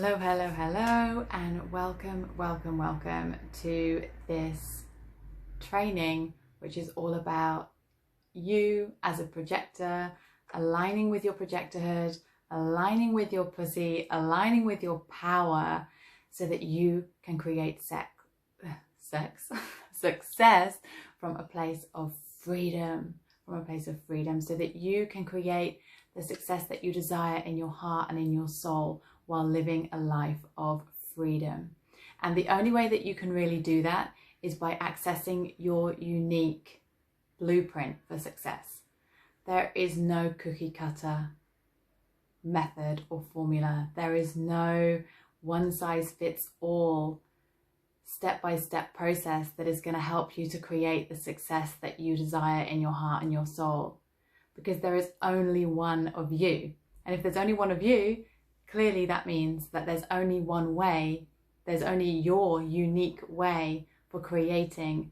Hello, hello, hello, and welcome to this training, which is all about you as a projector, aligning with your projectorhood, aligning with your pussy, aligning with your power, so that you can create success from a place of freedom, so that you can create the success that you desire in your heart and in your soul, while living a life of freedom. And the only way that you can really do that is by accessing your unique blueprint for success. There is no cookie cutter method or formula. There is no one size fits all step-by-step process that is going to help you to create the success that you desire in your heart and your soul, because there is only one of you. And if there's only one of you, clearly that means that there's only one way, there's only your unique way for creating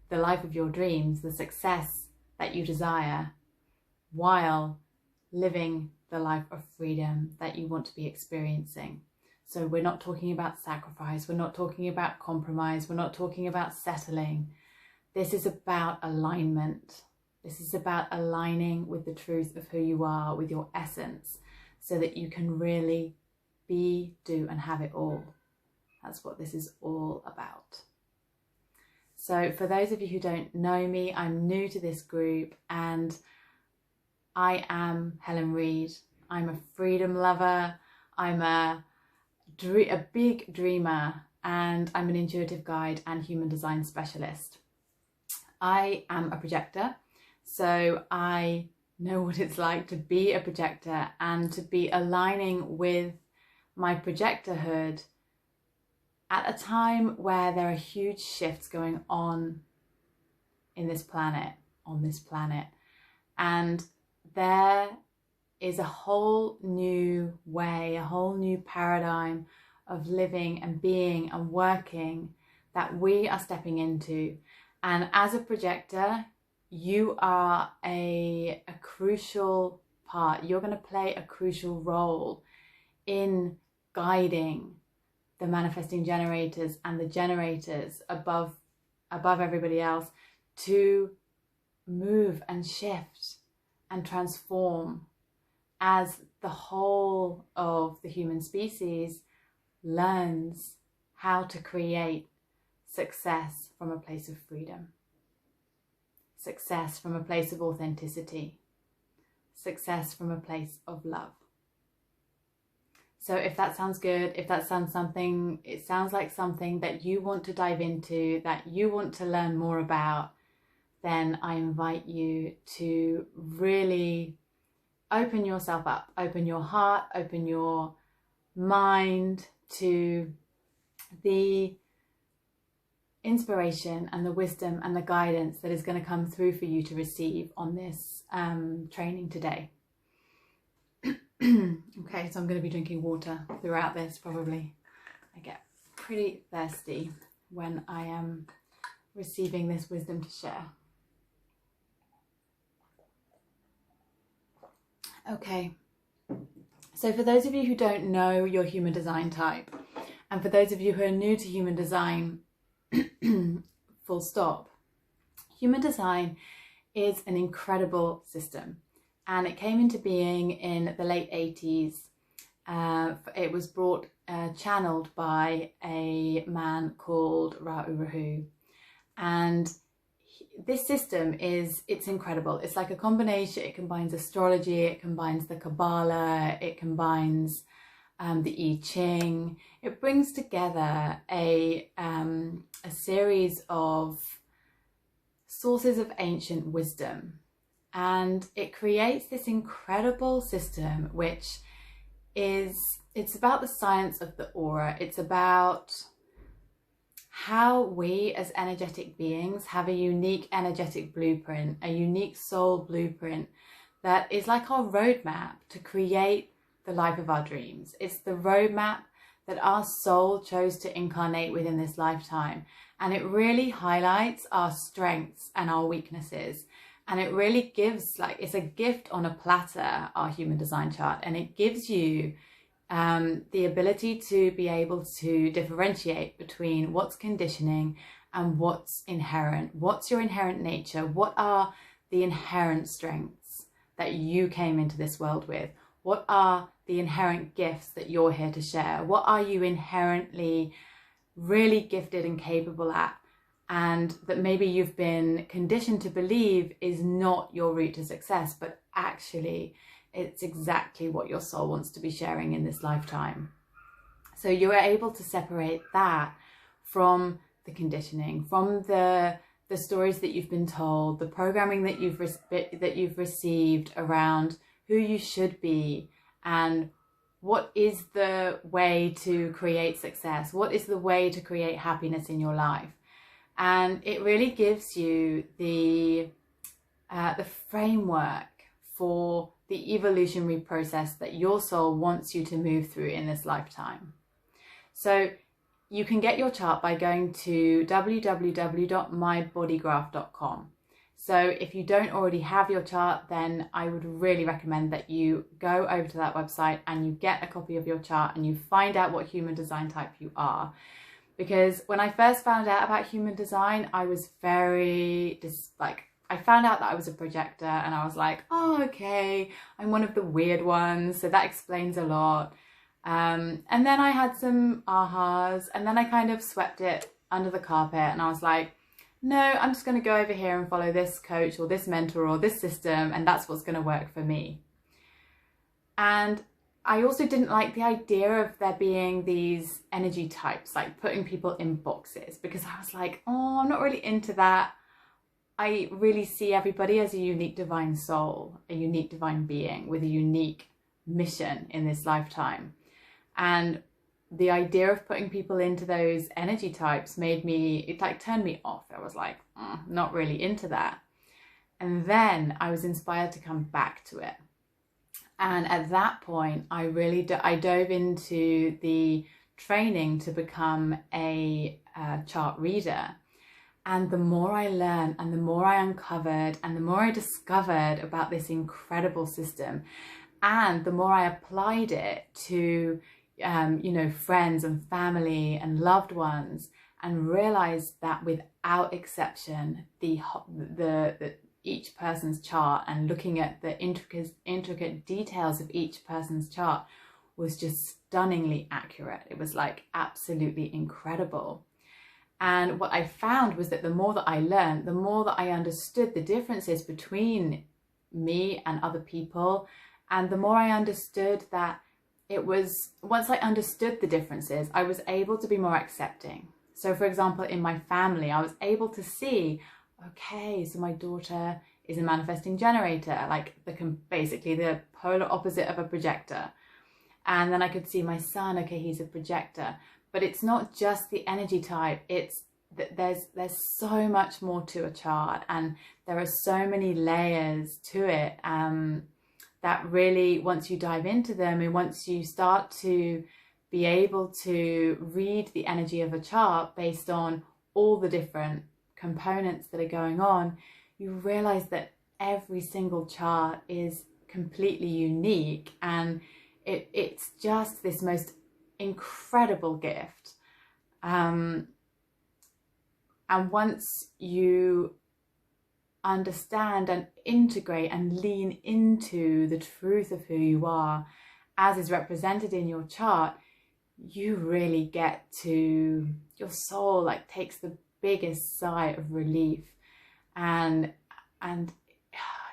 the life of your dreams, the success that you desire, while living the life of freedom that you want to be experiencing. So we're not talking about sacrifice, we're not talking about compromise, we're not talking about settling. This is about alignment. This is about aligning with the truth of who you are, with your essence, so that you can really be, do, and have it all. That's what this is all about. So for those of you who don't know me, I'm new to this group, and I am Helen Reed. I'm a freedom lover. I'm a big dreamer, and I'm an intuitive guide and human design specialist. I am a projector, so I know what it's like to be a projector and to be aligning with my projectorhood at a time where there are huge shifts going on this planet, and there is a whole new way, a whole new paradigm of living and being and working that we are stepping into. And as a projector, you are a crucial part. You're going to play a crucial role in guiding the manifesting generators and the generators above everybody else to move and shift and transform as the whole of the human species learns how to create success from a place of freedom. Success from a place of authenticity, success from a place of love. So if that sounds good, if that sounds something, it sounds like something that you want to dive into, that you want to learn more about, then I invite you to really open yourself up, open your heart, open your mind to the inspiration and the wisdom and the guidance that is going to come through for you to receive on this training today. Okay, so I'm going to be drinking water throughout this probably. I get pretty thirsty when I am receiving this wisdom to share. Okay, so for those of you who don't know your human design type, and for those of you who are new to human design, full stop, human design is an incredible system, and it came into being in the late 80s. It was channeled by a man called Ra Urahu, and this system it's incredible. It's like a combination. It combines astrology, it combines the Kabbalah, it combines the I Ching. It brings together a series of sources of ancient wisdom, and it creates this incredible system which it's about the science of the aura. It's about how we as energetic beings have a unique energetic blueprint, a unique soul blueprint that is like our roadmap to create the life of our dreams. It's the roadmap that our soul chose to incarnate within this lifetime, and it really highlights our strengths and our weaknesses, and it really gives, like, it's a gift on a platter, our human design chart, and it gives you the ability to be able to differentiate between what's conditioning and what's inherent. What's your inherent nature? What are the inherent strengths that you came into this world with? What are the inherent gifts that you're here to share? What are you inherently really gifted and capable at, and that maybe you've been conditioned to believe is not your route to success, but actually it's exactly what your soul wants to be sharing in this lifetime. So you're able to separate that from the conditioning, from the stories that you've been told, the programming that you've received around who you should be, and what is the way to create success, what is the way to create happiness in your life. And it really gives you the framework for the evolutionary process that your soul wants you to move through in this lifetime. So you can get your chart by going to www.mybodygraph.com. So if you don't already have your chart, then I would really recommend that you go over to that website and you get a copy of your chart and you find out what human design type you are. Because when I first found out about human design, I was I found out that I was a projector, and I was like, oh, okay, I'm one of the weird ones, so that explains a lot. And then I had some ahas, and then I kind of swept it under the carpet, and I was like, no, I'm just going to go over here and follow this coach or this mentor or this system, and that's what's going to work for me. And I also didn't like the idea of there being these energy types, like putting people in boxes, because I was like, oh, I'm not really into that. I really see everybody as a unique divine soul, a unique divine being with a unique mission in this lifetime. And the idea of putting people into those energy types turned me off. I was like, not really into that. And then I was inspired to come back to it. And at that point, I dove into the training to become a chart reader. And the more I learned and the more I uncovered and the more I discovered about this incredible system, and the more I applied it to friends and family and loved ones, and realized that without exception, each person's chart and looking at the intricate details of each person's chart was just stunningly accurate. It was like absolutely incredible. And what I found was that the more that I learned, the more that I understood the differences between me and other people, and the more I understood that once I understood the differences, I was able to be more accepting. So for example, in my family, I was able to see, okay, so my daughter is a manifesting generator, like basically the polar opposite of a projector. And then I could see my son, okay, he's a projector. But it's not just the energy type, it's that there's so much more to a chart, and there are so many layers to it that really, once you dive into them and once you start to be able to read the energy of a chart based on all the different components that are going on, you realize that every single chart is completely unique, and it's just this most incredible gift. And once you understand and integrate and lean into the truth of who you are as is represented in your chart, you really get to, your soul takes the biggest sigh of relief, and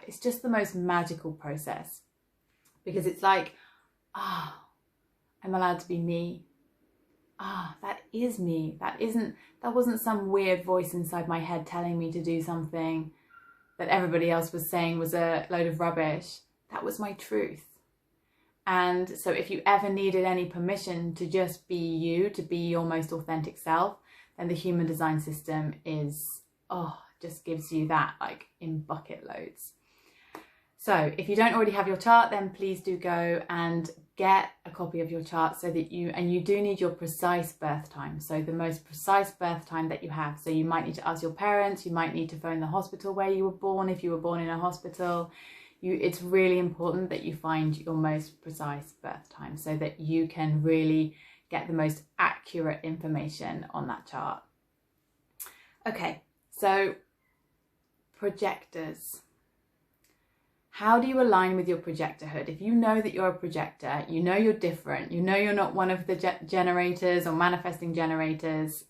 it's just the most magical process, because it's like, I'm allowed to be me. That is me. That wasn't some weird voice inside my head telling me to do something that everybody else was saying was a load of rubbish. That was my truth. And so if you ever needed any permission to just be you, to be your most authentic self, then the human design system just gives you that in bucket loads. So if you don't already have your chart, then please do go and get a copy of your chart, so that you do need your precise birth time. So the most precise birth time that you have. So you might need to ask your parents, you might need to phone the hospital where you were born if you were born in a hospital. It's really important that you find your most precise birth time so that you can really get the most accurate information on that chart. Okay, so projectors. How do you align with your projectorhood? If you know that you're a projector, you know you're different, you know you're not one of the generators or manifesting generators,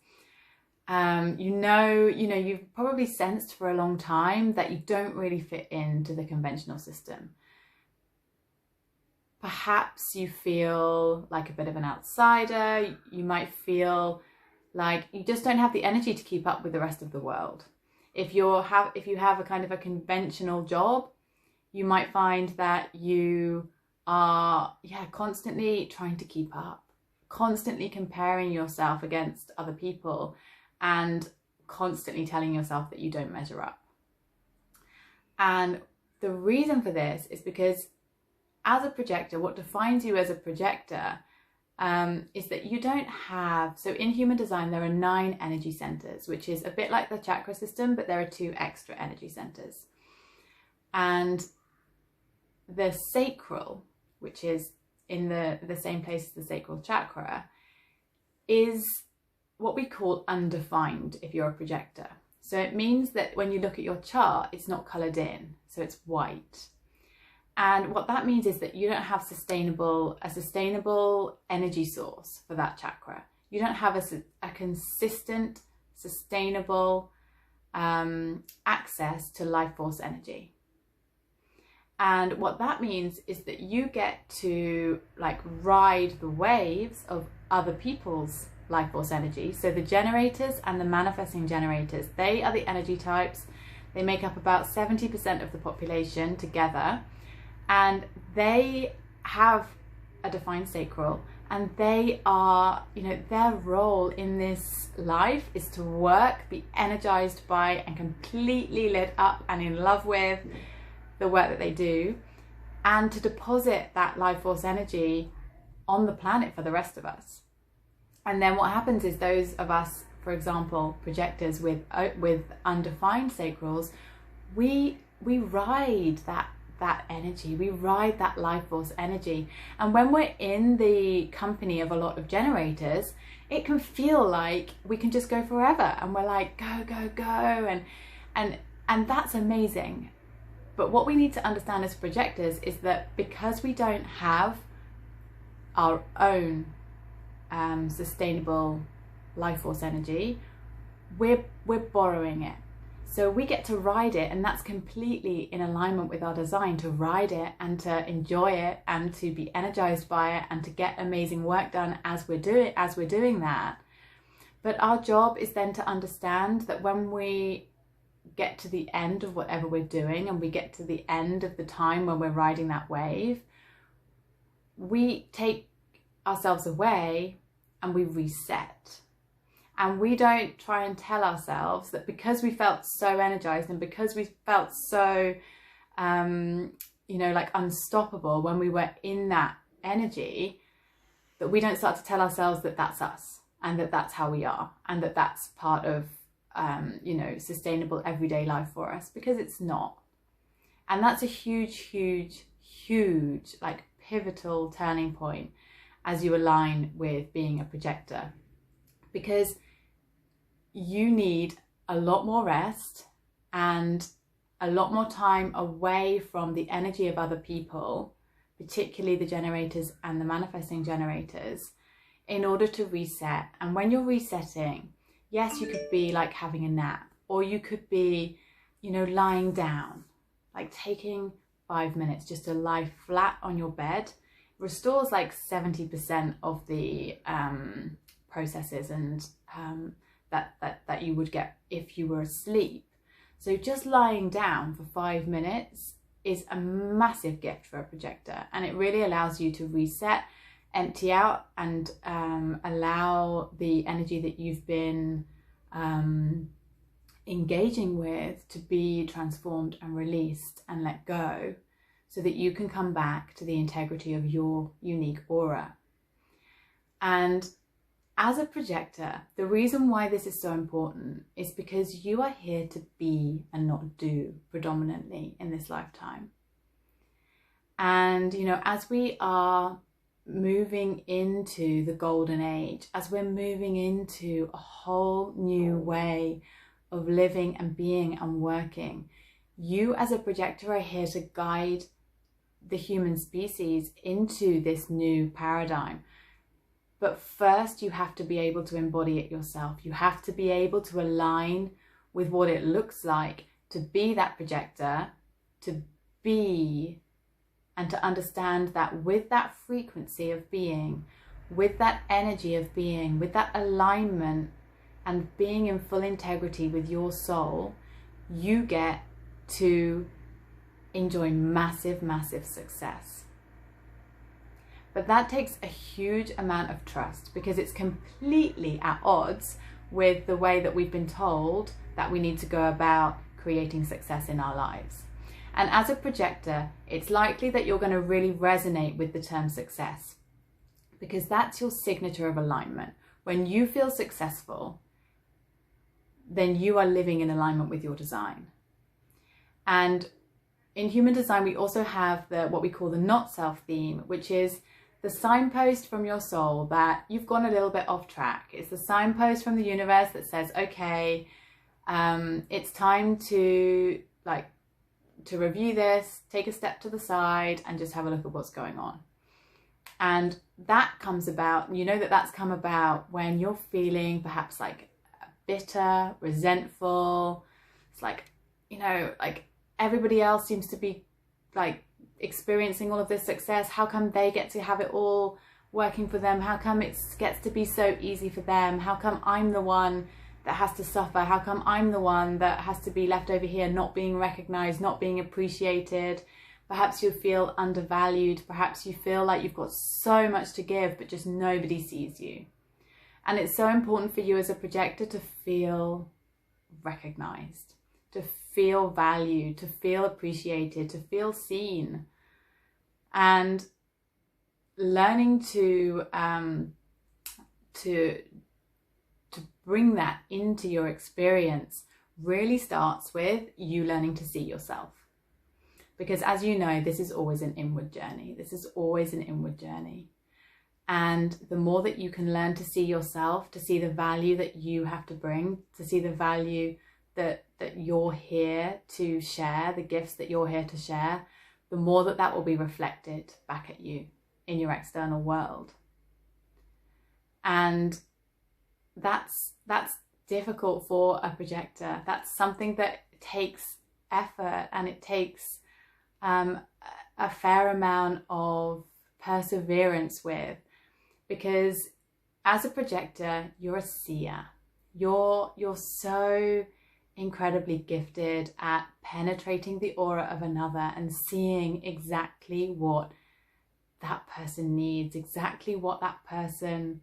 you've probably sensed for a long time that you don't really fit into the conventional system. Perhaps you feel like a bit of an outsider. You might feel like you just don't have the energy to keep up with the rest of the world. If you have a kind of a conventional job, you might find that you are constantly trying to keep up, constantly comparing yourself against other people, and constantly telling yourself that you don't measure up. And the reason for this is because as a projector, what defines you as a projector is that you don't have, so in human design there are 9 energy centers, which is a bit like the chakra system, but there are 2 extra energy centers. And the sacral, which is in the same place as the sacral chakra, is what we call undefined if you're a projector. So it means that when you look at your chart, it's not coloured in, so it's white. And what that means is that you don't have a sustainable energy source for that chakra. You don't have a consistent, sustainable access to life force energy. And what that means is that you get to like ride the waves of other people's life force energy. So the generators and the manifesting generators, they are the energy types. They make up about 70% of the population together, and they have a defined sacral, and they are, their role in this life is to work, be energized by, and completely lit up and in love with the work that they do, and to deposit that life force energy on the planet for the rest of us. And then what happens is those of us, for example, projectors with undefined sacrals, we ride that energy, we ride that life force energy. And when we're in the company of a lot of generators, it can feel like we can just go forever, and we're like go go go, and that's amazing. But what we need to understand as projectors is that because we don't have our own sustainable life force energy, we're borrowing it. So we get to ride it, and that's completely in alignment with our design, to ride it and to enjoy it and to be energized by it and to get amazing work done as we're doing that. But our job is then to understand that when we get to the end of whatever we're doing, and we get to the end of the time when we're riding that wave, we take ourselves away and we reset. And we don't try and tell ourselves that because we felt so energized and because we felt so like unstoppable when we were in that energy, that we don't start to tell ourselves that that's us, and that that's how we are, and that that's part of sustainable everyday life for us, because it's not. And that's a huge like pivotal turning point as you align with being a projector, because you need a lot more rest and a lot more time away from the energy of other people, particularly the generators and the manifesting generators, in order to reset. And when you're resetting, yes, you could be like having a nap, or you could be, lying down, like taking 5 minutes just to lie flat on your bed. Restores like 70% of the processes and that you would get if you were asleep. So just lying down for 5 minutes is a massive gift for a projector, and it really allows you to reset, empty out, and allow the energy that you've been engaging with to be transformed and released and let go, so that you can come back to the integrity of your unique aura. And as a projector, the reason why this is so important is because you are here to be and not do predominantly in this lifetime. And, you know, as we are moving into the golden age, as we're moving into a whole new way of living and being and working, you as a projector are here to guide the human species into this new paradigm. But first, you have to be able to embody it yourself. You have to be able to align with what it looks like to be that projector, to be and to understand that with that frequency of being, with that energy of being, with that alignment and being in full integrity with your soul, you get to enjoy massive, massive success. But that takes a huge amount of trust, because it's completely at odds with the way that we've been told that we need to go about creating success in our lives. And as a projector, it's likely that you're going to really resonate with the term success, because that's your signature of alignment. When you feel successful, then you are living in alignment with your design. And in human design, we also have what we call the not self theme, which is the signpost from your soul that you've gone a little bit off track. It's the signpost from the universe that says, okay, it's time to review this, take a step to the side and just have a look at what's going on. And that comes about, you know, that's come about when you're feeling perhaps like bitter, resentful. It's like, you know, like everybody else seems to be like experiencing all of this success. How come they get to have it all working for them? How come it gets to be so easy for them? How come I'm the one that has to suffer? How come I'm the one that has to be left over here, not being recognized, not being appreciated? Perhaps you feel undervalued. Perhaps you feel like you've got so much to give, but just nobody sees you. And it's so important for you as a projector to feel recognized, to feel valued, to feel appreciated, to feel seen. And learning to bring that into your experience really starts with you learning to see yourself. Because as you know, this is always an inward journey. This is always an inward journey. And the more that you can learn to see yourself, to see the value that you have to bring, to see the value that you're here to share, the gifts that you're here to share, the more that will be reflected back at you in your external world. And that's difficult for a projector. That's something that takes effort, and it takes a fair amount of perseverance with, because as a projector, you're a seer. You're so incredibly gifted at penetrating the aura of another and seeing exactly what that person needs, exactly what that person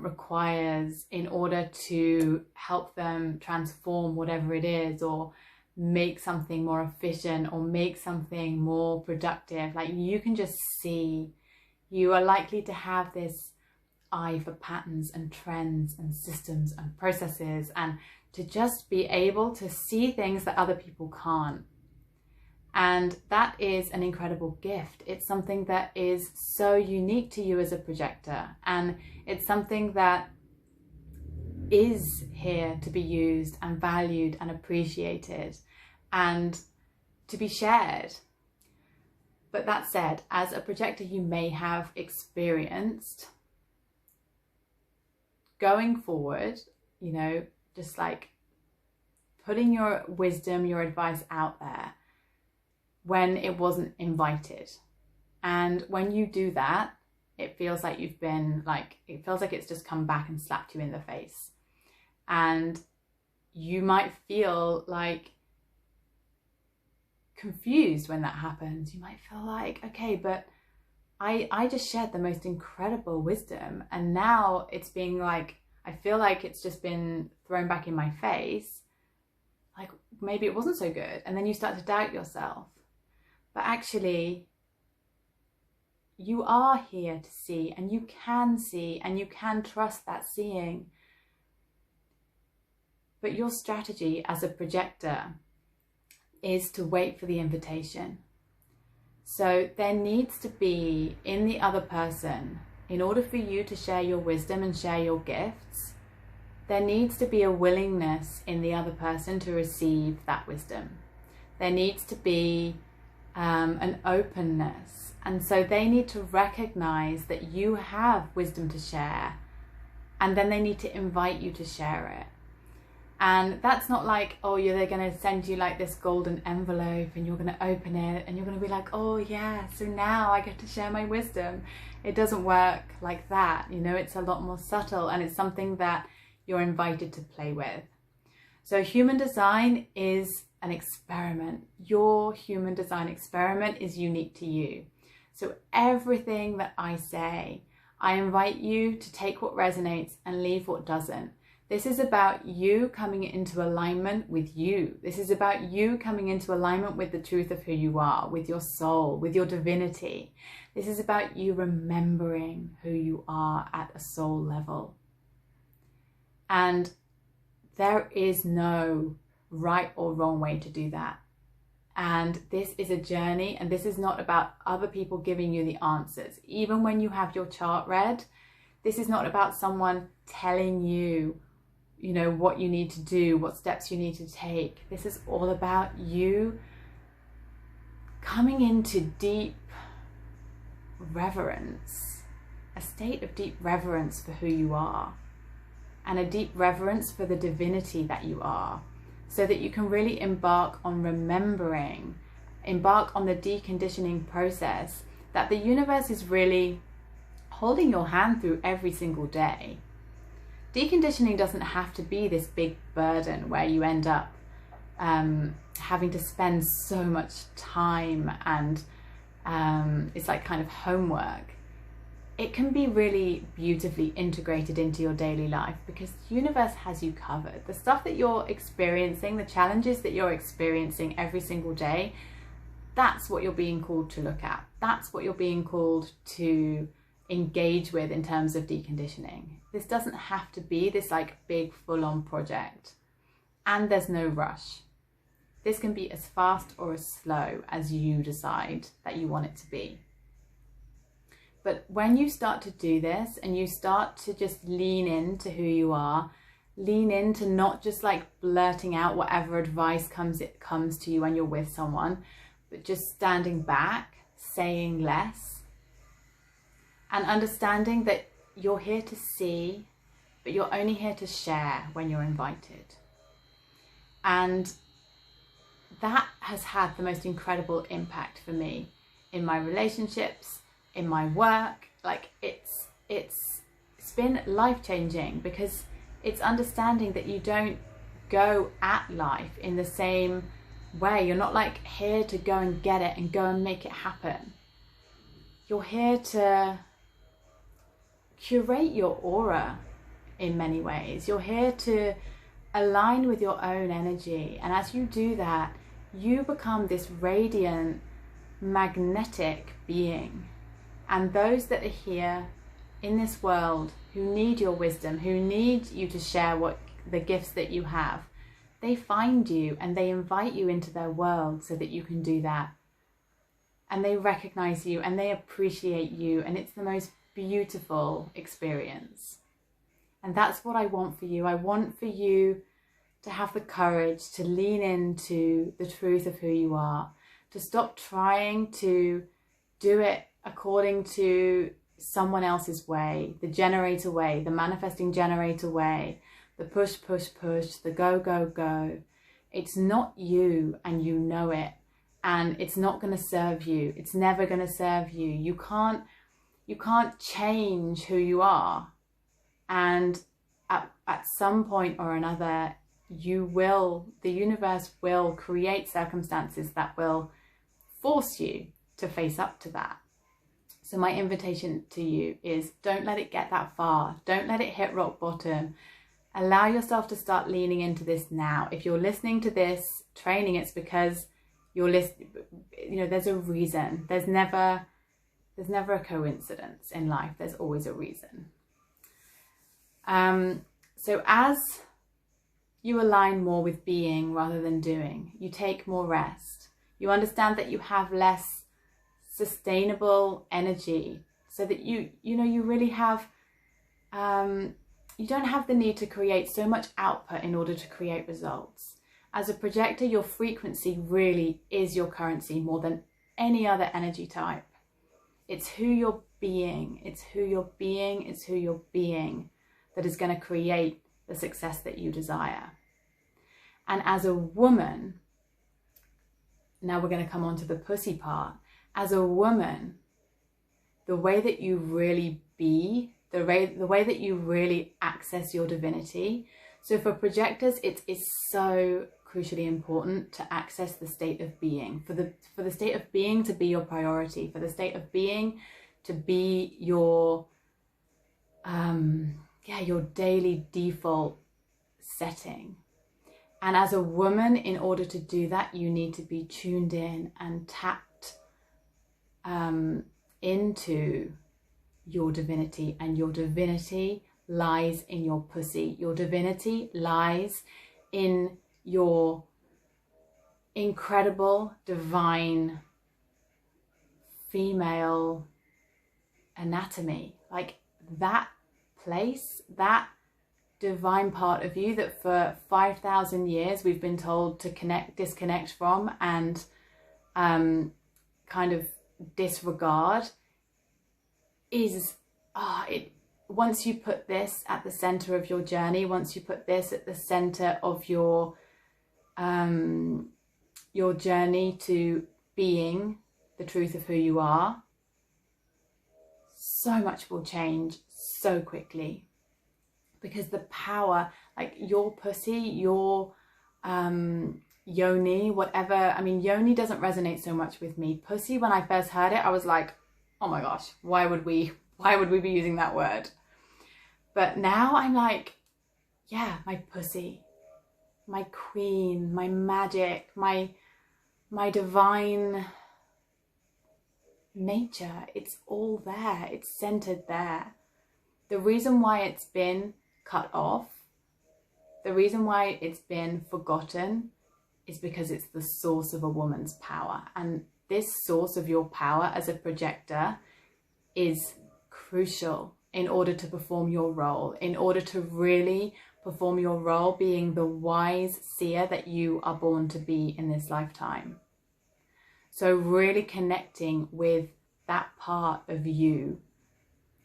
requires in order to help them transform whatever it is, or make something more efficient, or make something more productive. Like, you can just see, you are likely to have this eye for patterns and trends and systems and processes, and to just be able to see things that other people can't. And that is an incredible gift. It's something that is so unique to you as a projector, and it's something that is here to be used and valued and appreciated and to be shared. But that said, as a projector, you may have experienced going forward, you know, just like putting your wisdom, your advice out there when it wasn't invited. And when you do that, it feels like you've been like, it feels like it's just come back and slapped you in the face. And you might feel like confused when that happens. You might feel like, okay, but I just shared the most incredible wisdom, and now it's being like, I feel like it's just been thrown back in my face. Like, maybe it wasn't so good. And then you start to doubt yourself. But actually, you are here to see, and you can trust that seeing. But your strategy as a projector is to wait for the invitation. So there needs to be in the other person, in order for you to share your wisdom and share your gifts, there needs to be a willingness in the other person to receive that wisdom. There needs to be an openness. And so they need to recognize that you have wisdom to share, and then they need to invite you to share it. And that's not like, oh, they're going to send you like this golden envelope and you're going to open it and you're going to be like, oh yeah, so now I get to share my wisdom. It doesn't work like that. You know, it's a lot more subtle, and it's something that you're invited to play with. So human design is an experiment. Your human design experiment is unique to you. So everything that I say, I invite you to take what resonates and leave what doesn't. This is about you coming into alignment with you. This is about you coming into alignment with the truth of who you are, with your soul, with your divinity. This is about you remembering who you are at a soul level. And there is no right or wrong way to do that. And this is a journey, and this is not about other people giving you the answers. Even when you have your chart read, this is not about someone telling you, you know, what you need to do, what steps you need to take. This is all about you coming into deep reverence, a state of deep reverence for who you are, and a deep reverence for the divinity that you are, so that you can really embark on remembering, embark on the deconditioning process that the universe is really holding your hand through every single day. Deconditioning doesn't have to be this big burden where you end up having to spend so much time and it's like kind of homework. It can be really beautifully integrated into your daily life, because the universe has you covered. The stuff that you're experiencing, the challenges that you're experiencing every single day, that's what you're being called to look at. That's what you're being called to engage with in terms of deconditioning. This doesn't have to be this like big full-on project, and there's no rush. This can be as fast or as slow as you decide that you want it to be. But when you start to do this and you start to just lean into who you are, lean into not just like blurting out whatever advice comes to you when you're with someone, but just standing back, saying less, and understanding that you're here to see, but you're only here to share when you're invited. And that has had the most incredible impact for me in my relationships, in my work. Like it's been life-changing, because it's understanding that you don't go at life in the same way. You're not like here to go and get it and go and make it happen. You're here to curate your aura in many ways. You're here to align with your own energy, and as you do that, you become this radiant, magnetic being. And those that are here in this world who need your wisdom, who need you to share the gifts that you have, they find you and they invite you into their world so that you can do that. And they recognize you and they appreciate you, and it's the most beautiful experience. And that's what I want for you. I want for you to have the courage to lean into the truth of who you are, to stop trying to do it according to someone else's way, the generator way, the manifesting generator way, the push, push, push, the go, go, go. It's not you, and you know it, and it's not going to serve you. It's never going to serve you. You can't change who you are, and at some point or another, the universe will create circumstances that will force you to face up to that. So my invitation to you is, don't let it get that far. Don't let it hit rock bottom. Allow yourself to start leaning into this now. If you're listening to this training, it's because you're listening. You know, there's a reason. There's never a coincidence in life. There's always a reason. So as you align more with being rather than doing, you take more rest. You understand that you have less sustainable energy, so that you really have, you don't have the need to create so much output in order to create results. As a projector, your frequency really is your currency more than any other energy type. It's who you're being, it's who you're being, it's who you're being that is going to create the success that you desire. And as a woman, now we're going to come on to the pussy part. As a woman, the way that you really be, the way that you really access your divinity. So for projectors, it is so crucially important to access the state of being, for the state of being to be your priority, for the state of being to be your your daily default setting. And as a woman, in order to do that, you need to be tuned in and tapped into your divinity. And your divinity lies in your pussy. Your divinity lies in your incredible, divine, female anatomy. Like that place, that divine part of you that for 5,000 years we've been told to disconnect from and kind of disregard, is once you put this at the center of your journey, once you put this at the center of your journey to being the truth of who you are, so much will change so quickly. Because the power, like your pussy, your yoni, whatever. I mean, yoni doesn't resonate so much with me. Pussy, when I first heard it, I was like, oh my gosh, why would we be using that word? But now I'm like, yeah, my pussy, my queen, my magic, my divine nature. It's all there. It's centered there. The reason why it's been cut off, the reason why it's been forgotten, is because it's the source of a woman's power. And this source of your power as a projector is crucial in order to perform your role, in order to really perform your role being the wise seer that you are born to be in this lifetime. So really connecting with that part of you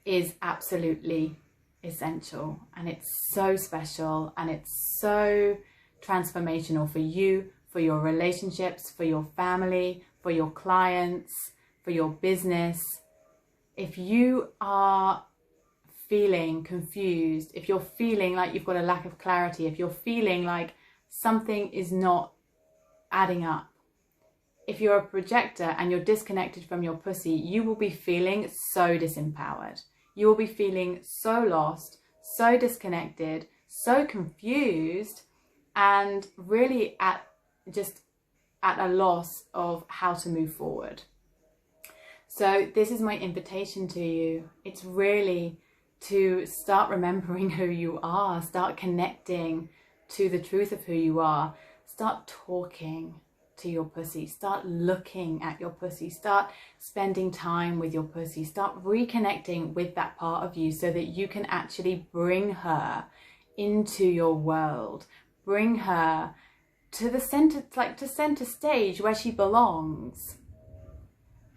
is absolutely essential, and it's so special, and it's so transformational for you, for your relationships, for your family, for your clients, for your business. If you are feeling confused, if you're feeling like you've got a lack of clarity, if you're feeling like something is not adding up, if you're a projector and you're disconnected from your pussy, you will be feeling so disempowered. You will be feeling so lost, so disconnected, so confused, and really at a loss of how to move forward. So this is my invitation to you. It's really to start remembering who you are, start connecting to the truth of who you are, start talking to your pussy, start looking at your pussy, start spending time with your pussy, start reconnecting with that part of you so that you can actually bring her into your world, bring her to the center, like to center stage where she belongs.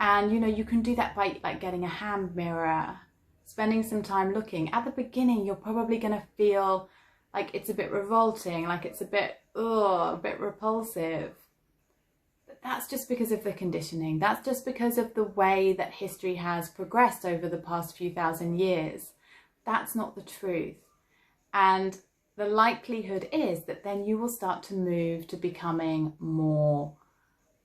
And you can do that by like getting a hand mirror, spending some time looking. At the beginning, you're probably going to feel like it's a bit revolting, like it's a bit repulsive. But that's just because of the conditioning. That's just because of the way that history has progressed over the past few thousand years. That's not the truth. And the likelihood is that then you will start to move to becoming more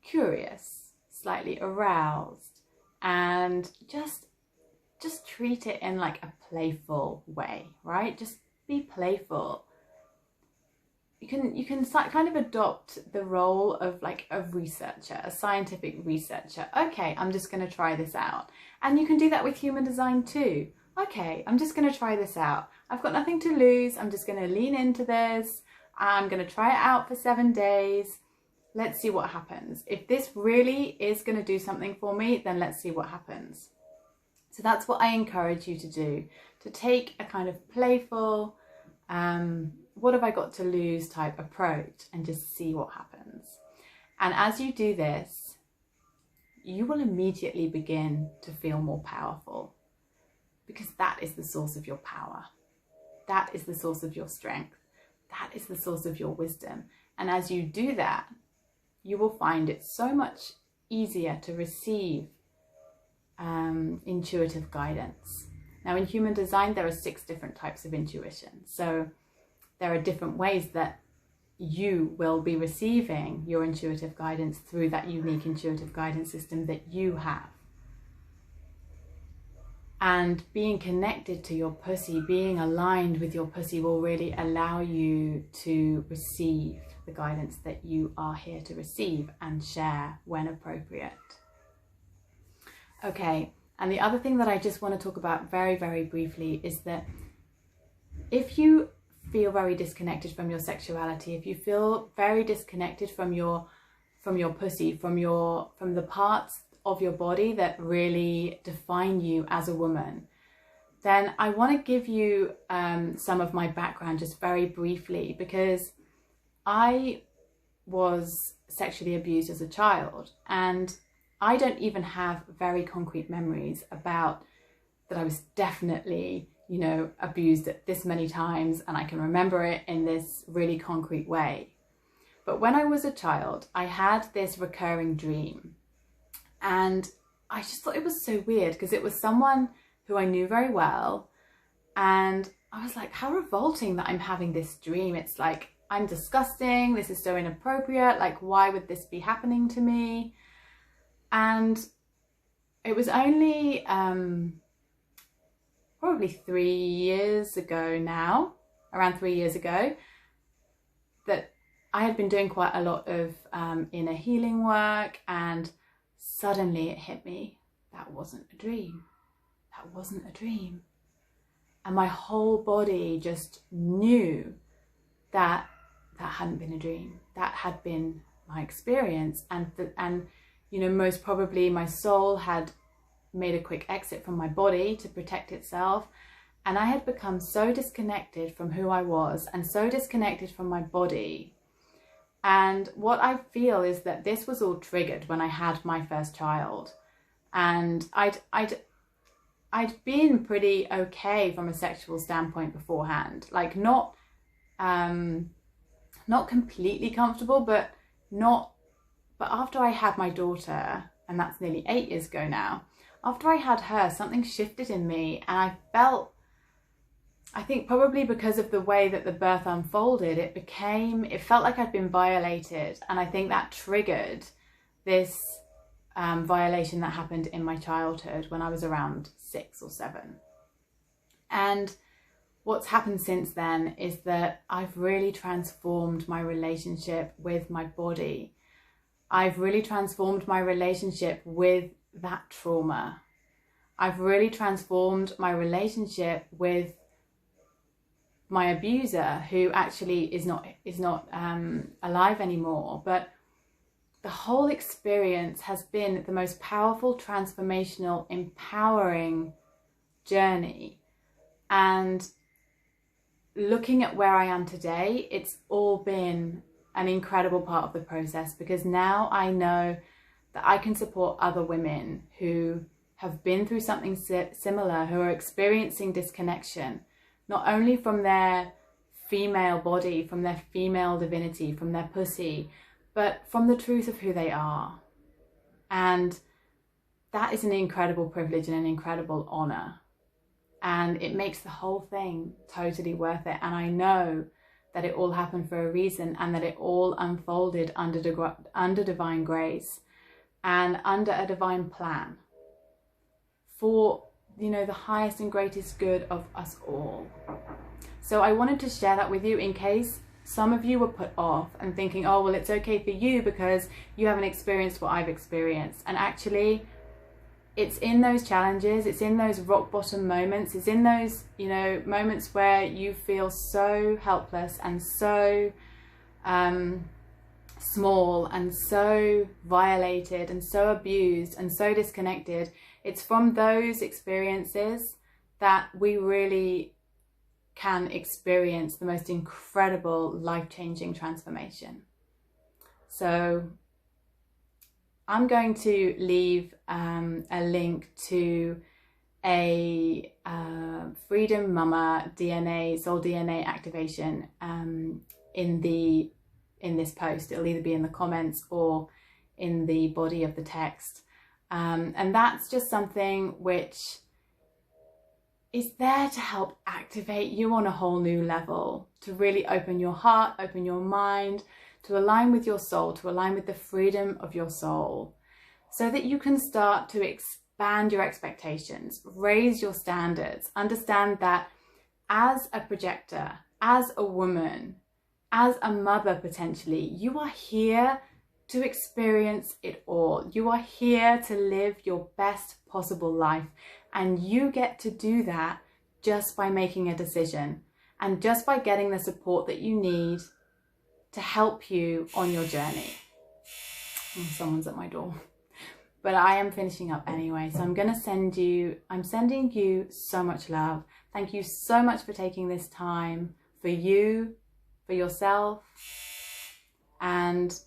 curious, slightly aroused, and just treat it in like a playful way, right? Just be playful. You can kind of adopt the role of like a researcher, a scientific researcher. Okay, I'm just going to try this out. And you can do that with human design too. Okay, I'm just going to try this out. I've got nothing to lose. I'm just going to lean into this. I'm going to try it out for 7 days. let's see what happens. If this really is going to do something for me, then let's see what happens. So that's what I encourage you to do, to take a kind of playful, what have I got to lose type approach and just see what happens. And as you do this, you will immediately begin to feel more powerful, because that is the source of your power. That is the source of your strength. That is the source of your wisdom. And as you do that, you will find it so much easier to receive intuitive guidance. Now, in human design, there are 6 different types of intuition. So there are different ways that you will be receiving your intuitive guidance through that unique intuitive guidance system that you have. And being connected to your pussy, being aligned with your pussy, will really allow you to receive the guidance that you are here to receive and share when appropriate. Okay, and the other thing that I just want to talk about very, very briefly is that if you feel very disconnected from your sexuality, if you feel very disconnected from your pussy, from the parts of your body that really define you as a woman, then I want to give you some of my background just very briefly, because I was sexually abused as a child, and I don't even have very concrete memories about that I was definitely, you know, abused at this many times, and I can remember it in this really concrete way. But when I was a child, I had this recurring dream, and I just thought it was so weird, because it was someone who I knew very well, and I was like, how revolting that I'm having this dream. It's like, I'm disgusting, this is so inappropriate, like why would this be happening to me? And it was only probably 3 years ago now, around 3 years ago, that I had been doing quite a lot of inner healing work, and suddenly it hit me, that wasn't a dream. That wasn't a dream. And my whole body just knew that that hadn't been a dream. That had been my experience. And you know, most probably my soul had made a quick exit from my body to protect itself. And I had become so disconnected from who I was and so disconnected from my body. And what I feel is that this was all triggered when I had my first child. And I'd been pretty okay from a sexual standpoint beforehand, like not completely comfortable, but after I had my daughter, and that's nearly 8 years ago now, after I had her, something shifted in me, and I think probably because of the way that the birth unfolded, it felt like I'd been violated, and I think that triggered this violation that happened in my childhood when I was around 6 or 7. And what's happened since then is that I've really transformed my relationship with my body. I've really transformed my relationship with that trauma. I've really transformed my relationship with my abuser, who actually is not alive anymore. But the whole experience has been the most powerful, transformational, empowering journey. And looking at where I am today, it's all been an incredible part of the process, because now I know that I can support other women who have been through something similar, who are experiencing disconnection, not only from their female body, from their female divinity, from their pussy, but from the truth of who they are. And that is an incredible privilege and an incredible honor. And it makes the whole thing totally worth it. And I know that it all happened for a reason, and that it all unfolded under divine grace and under a divine plan for, you know, the highest and greatest good of us all. So I wanted to share that with you in case some of you were put off and thinking, oh, well, it's okay for you because you haven't experienced what I've experienced. And actually, it's in those challenges, it's in those rock bottom moments, it's in those, you know, moments where you feel so helpless and so small and so violated and so abused and so disconnected, it's from those experiences that we really can experience the most incredible life-changing transformation. So I'm going to leave a link to a Freedom Mama DNA, soul DNA activation in this post. It'll either be in the comments or in the body of the text. And that's just something which is there to help activate you on a whole new level, to really open your heart, open your mind, to align with your soul, to align with the freedom of your soul, so that you can start to expand your expectations, raise your standards, understand that as a projector, as a woman, as a mother potentially, you are here to experience it all. You are here to live your best possible life, and you get to do that just by making a decision and just by getting the support that you need to help you on your journey. Oh, someone's at my door. But I am finishing up anyway, so I'm sending you so much love. Thank you so much for taking this time for you, for yourself. And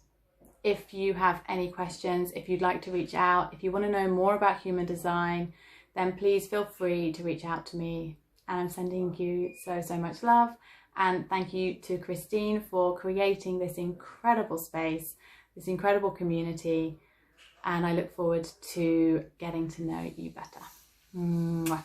if you have any questions, if you'd like to reach out, if you want to know more about human design, then please feel free to reach out to me. And I'm sending you so, so much love. And thank you to Christine for creating this incredible space, this incredible community. And I look forward to getting to know you better. Mwah.